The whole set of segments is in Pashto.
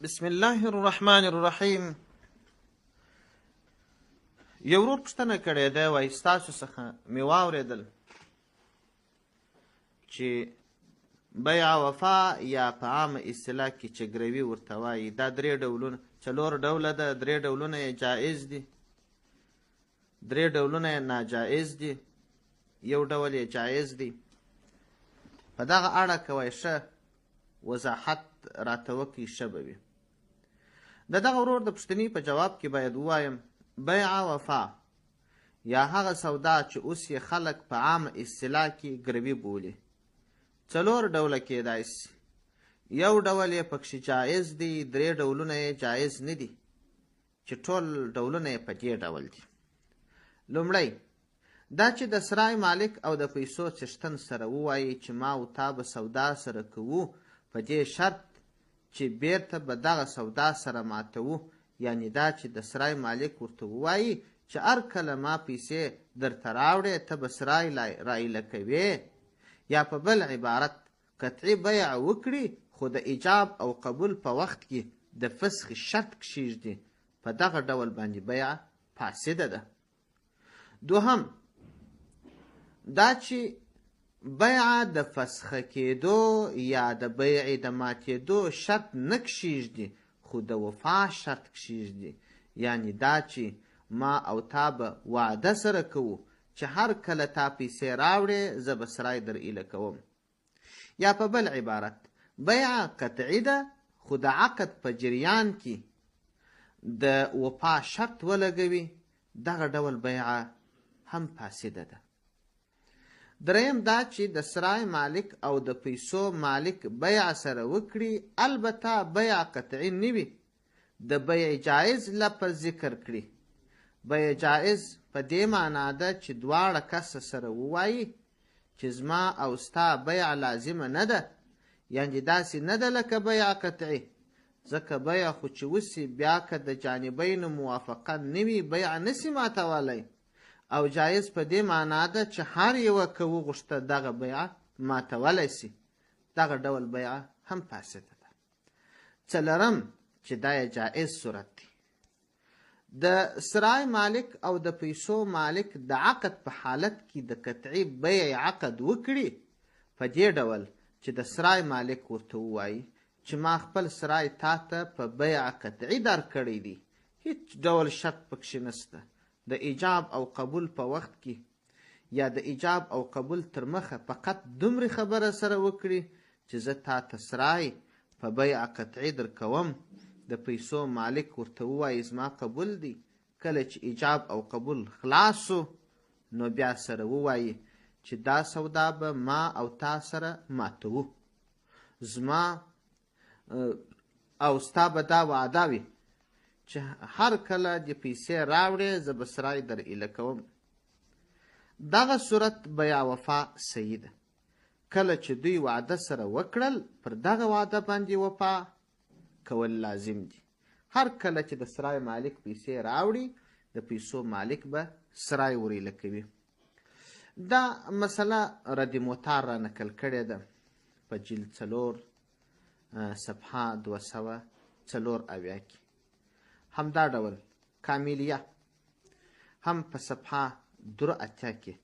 بسم الله الرحمن الرحیم. یو ورور پوښتنه کړې ده، وایي ستاسو څخه مې واورېدل چې بیع وفا یا په عامه اصطلاح کې چې ګروي ورته وایي، دا څلور ډوله ده. 3 ډولونه یې جایز دي، 3 ډولونه یې ناجایز دي، 1 ډول یې جایز دی. په دغه اړه که وایي ښه وضاحت راته وکړي ښه به وي. د دغه ورور د پوښتنې په جواب کې باید ووایم بیع وفا یا هغه سودا چې اوس یې خلک په عامه اصطلاح کې ګروي بولي 4 ډوله کېدای سي. 1 ډول یې پکښې جایز دی، 3 ډولونه یې جایز نه دي چې ټول ډولونه یې په دې ډول دي. لومړی دا چې د سرای مالک او د پیسو څښتن سره ووایي چې ما او تا به سودا سره کوو په دې شرط چې بیرته به دغه سودا سره ماتوو، یعنی دا چې د سرای مالک ورته ووایي چې هر کله ما پیسې درته راوړې ته به سرای رایله کوې، یا په بل عبارت قطعي بیع وکړي خو د ایجاب او قبول په وخت کې د فسخ شرط کښیږدي، په دغه ډول باندې بیع فاسده ده. دوهم دا چې بیع د فسخه کېدو یا د بیع د ماتېدو شرط نه کښیږدي خو د وفا شرط کښیږدي، یعنی دا چې ما او تا به وعده سره کوو چې هر کله تا پیسې راوړې زه به سرای در ایله کوم. یا په بل عبارت بیع قطعي ده خو د عقد په جریان کې د وفا شرط ولګوي، دغه ډول بیع هم فاسده ده. دریم دا چې د سرای مالک او د پیسو مالک بیع سره وکړي، البته بیع قطعي نه وي، د بیع جایز لفظ ذکر کړي. بیع جایز په دې معنا ده چې دواړه کسه سره ووایي چې زما او ستا بیع لازمه نه ده، یعنې داسې نه ده لکه بیع قطعي، ځکه بیع خو چې وسي بیا که د جانبینو موافقه نه وي بیع نسي ماتولی، او جایز په دې معنا ده چې هر یوه که وغوښته دغه بیع ماتولی سي، دغه ډول بیع هم فاسده ده. څلورم چې دا یې جایز صورت دی، د سرای مالک او د پیسو مالک د عقد په حالت کې د قطعي بیع عقد وکړي، په دې ډول چې د سرای مالک ورته ووایي چې ما خپل سرای تا ته په بیع قطعي درکړی دی، هیڅ ډول شرط پکښې نشته، د ایجاب او قبول په وخت کې یا د ایجاب او قبول تر مخه فقط دومره خبره سره وکړي چې زه تا ته سرای په بیع قطعي در کوم، د پیسو مالک ورته ووایي زما قبول دی، کله چې ایجاب او قبول خلاصو نو بیا سره ووایي چې دا سودا به ما او تا سره ماتوو، زما او ستا به دا وعده وي چې هر کله د پیسې راوړې زه به سرای در ایله کوم. دغه صورت بیع وفا صحیح ده. کله چې دوی وعده سره وکړل پر دغه وعده باندې وفا کول لازم دي. هر کله چې د سرای مالک پیسې راوړي د پیسو مالک به سرای ور ایله کوي. دا مسله رد موتار را نقل کړې ده په جلد 4 صفحه 204 کې. همدا ډول کامیلیه هم په صفحه 83 کې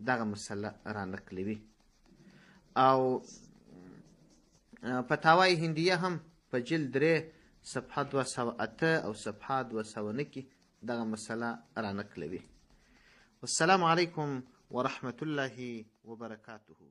دغه مسله را نقلوي، او فتاوای هندیه هم په جلد 3 صفحه 208 او صفحه 209 کې دغه مسله را نقلوي. والسلام علیکم ورحمة الله وبرکاته.